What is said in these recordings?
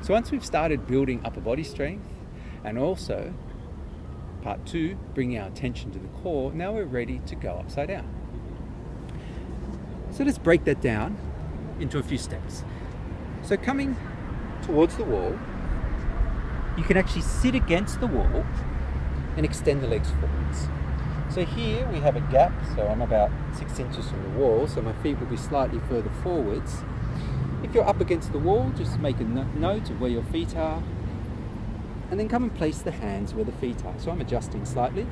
So once we've started building upper body strength, and also part 2, bringing our attention to the core, now we're ready to go upside down. So let's break that down into a few steps. So coming towards the wall, you can actually sit against the wall and extend the legs forwards. So here we have a gap, so I'm about 6 inches from the wall, so my feet will be slightly further forwards. If you're up against the wall, just make a note of where your feet are, and then come and place the hands where the feet are. So I'm adjusting slightly,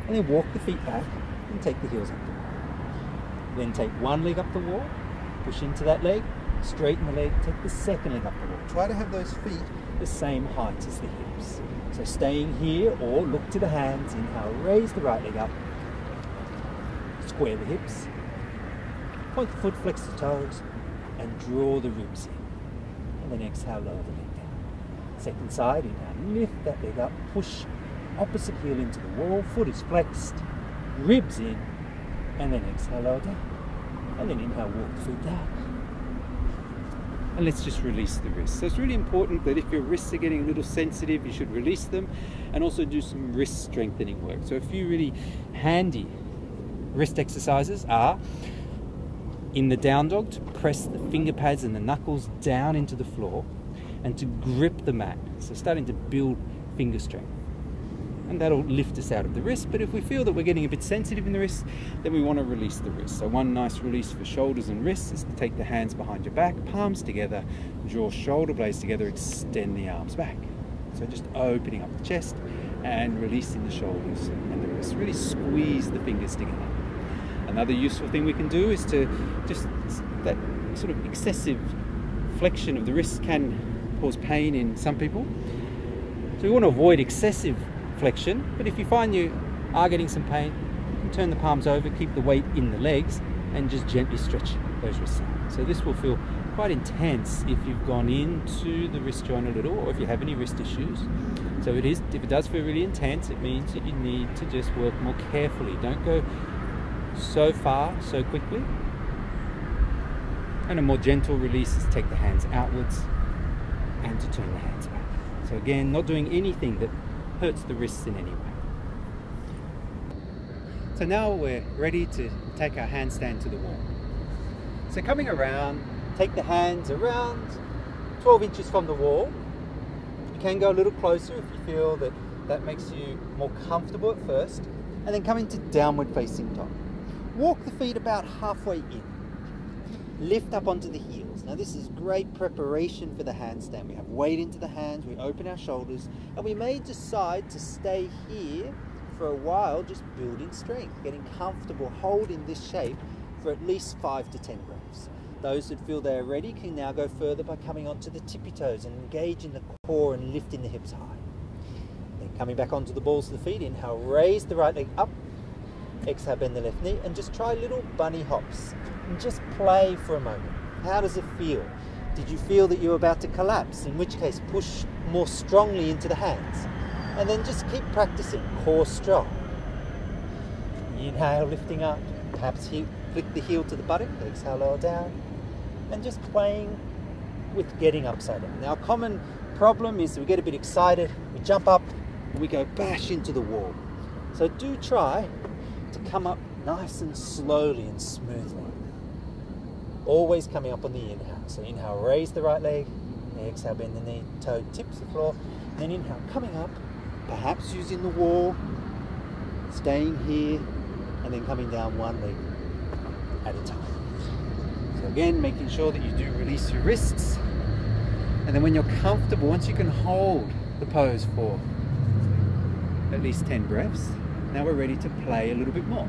and then walk the feet back and take the heels up the wall. Then take one leg up the wall, push into that leg, straighten the leg, take the second leg up the wall. Try to have those feet the same height as the hips. So staying here, or look to the hands, inhale, raise the right leg up, square the hips, point the foot, flex the toes, and draw the ribs in. And then exhale, lower the leg down. Second side, inhale, lift that leg up, push opposite heel into the wall, foot is flexed, ribs in, and then exhale, lower down. And then inhale, walk the foot down. And let's just release the wrists. So it's really important that if your wrists are getting a little sensitive, you should release them, and also do some wrist strengthening work. So a few really handy wrist exercises are in the down dog to press the finger pads and the knuckles down into the floor and to grip the mat. So starting to build finger strength. And that'll lift us out of the wrist. But if we feel that we're getting a bit sensitive in the wrist, then we want to release the wrist. So one nice release for shoulders and wrists is to take the hands behind your back, palms together, draw shoulder blades together, extend the arms back. So just opening up the chest and releasing the shoulders and the wrists. Really squeeze the fingers together. Another useful thing we can do is to just, that sort of excessive flexion of the wrists can cause pain in some people. So we want to avoid excessive flexion, but if you find you are getting some pain, you can turn the palms over, keep the weight in the legs, and just gently stretch those wrists out. So this will feel quite intense if you've gone into the wrist joint a little, or if you have any wrist issues. So if it does feel really intense, it means that you need to just work more carefully. Don't go so far, so quickly. And a more gentle release is to take the hands outwards and to turn the hands back. So again, not doing anything that hurts the wrists in any way. So now we're ready to take our handstand to the wall. So coming around, take the hands around 12 inches from the wall. You can go a little closer if you feel that that makes you more comfortable at first. And then come into downward facing dog. Walk the feet about halfway in. Lift up onto the heels. Now this is great preparation for the handstand. We have weight into the hands, we open our shoulders, and we may decide to stay here for a while, just building strength, getting comfortable holding this shape for at least 5 to 10 breaths. Those that feel they're ready can now go further by coming onto the tippy toes and engaging the core and lifting the hips high. Then coming back onto the balls of the feet, inhale, raise the right leg up, exhale, bend the left knee, and just try little bunny hops. And just play for a moment. How does it feel? Did you feel that you were about to collapse? In which case, push more strongly into the hands. And then just keep practicing, core strong. Inhale, lifting up. Perhaps flick the heel to the buttock, exhale, lower down. And just playing with getting upside down. Now, a common problem is that we get a bit excited, we jump up, and we go bash into the wall. So do try to come up nice and slowly and smoothly. Always coming up on the inhale. So inhale, raise the right leg, exhale, bend the knee, toe tips the floor, then inhale, coming up, perhaps using the wall, staying here, and then coming down one leg at a time. So again, making sure that you do release your wrists, and then when you're comfortable, once you can hold the pose for at least 10 breaths, now we're ready to play a little bit more.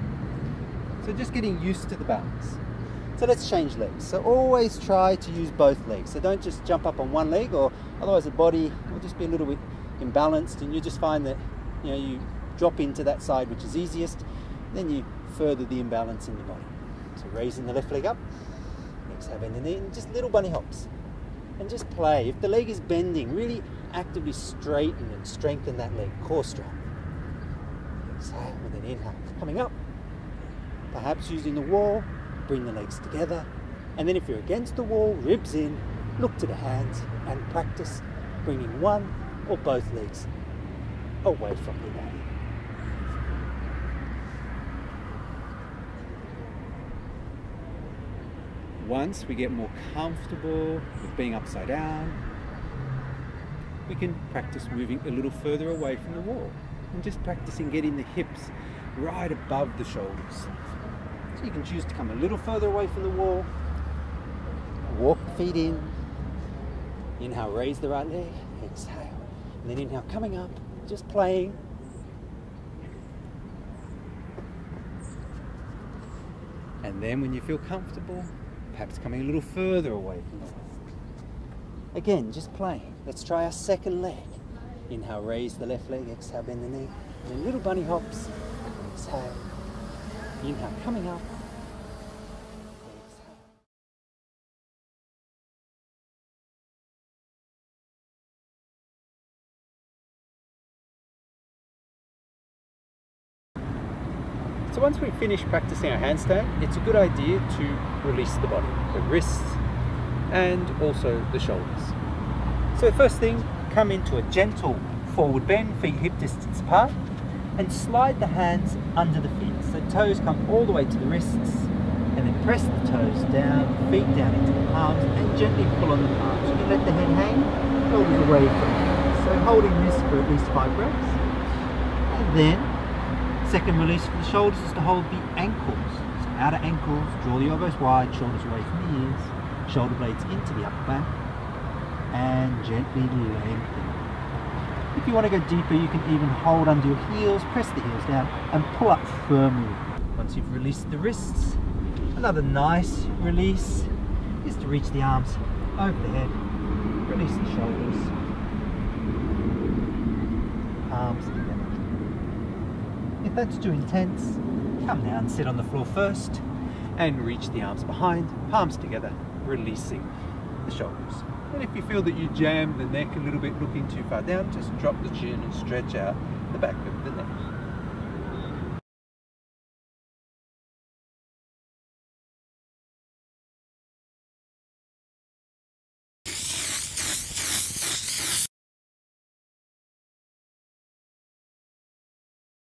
So just getting used to the balance. So let's change legs. So always try to use both legs. So don't just jump up on one leg, or otherwise the body will just be a little bit imbalanced, and you just find that you drop into that side which is easiest, then you further the imbalance in the body. So raising the left leg up, exhale, bend the knee, and just little bunny hops. And just play. If the leg is bending, really actively straighten and strengthen that leg, core strong. Exhale, and then inhale, coming up. Perhaps using the wall, bring the legs together, and then if you're against the wall, ribs in, look to the hands and practice bringing one or both legs away from the body. Once we get more comfortable with being upside down, we can practice moving a little further away from the wall and just practicing getting the hips right above the shoulders. So you can choose to come a little further away from the wall, walk the feet in, inhale, raise the right leg, exhale, and then inhale, coming up, just playing. And then when you feel comfortable, perhaps coming a little further away from the wall. Again, just playing. Let's try our second leg. Inhale, raise the left leg, exhale, bend the knee. And then little bunny hops, exhale. Inhale, coming up. Exhale. So once we finish practicing our handstand, it's a good idea to release the body, the wrists, and also the shoulders. So first thing, come into a gentle forward bend, feet hip distance apart, and slide the hands under the feet. So toes come all the way to the wrists, and then press the toes down, feet down into the palms, and gently pull on the palms. You can let the head hang, shoulders away from you. So holding this for at least 5 breaths. And then, second release for the shoulders is to hold the ankles. So outer ankles, draw the elbows wide, shoulders away from the ears. Shoulder blades into the upper back and gently lengthen. If you want to go deeper, you can even hold under your heels, press the heels down and pull up firmly. Once you've released the wrists, another nice release is to reach the arms over the head, release the shoulders, palms together. If that's too intense, come down, sit on the floor first and reach the arms behind, palms together, releasing the shoulders. And if you feel that you jam the neck a little bit looking too far down, just drop the chin and stretch out the back of the neck.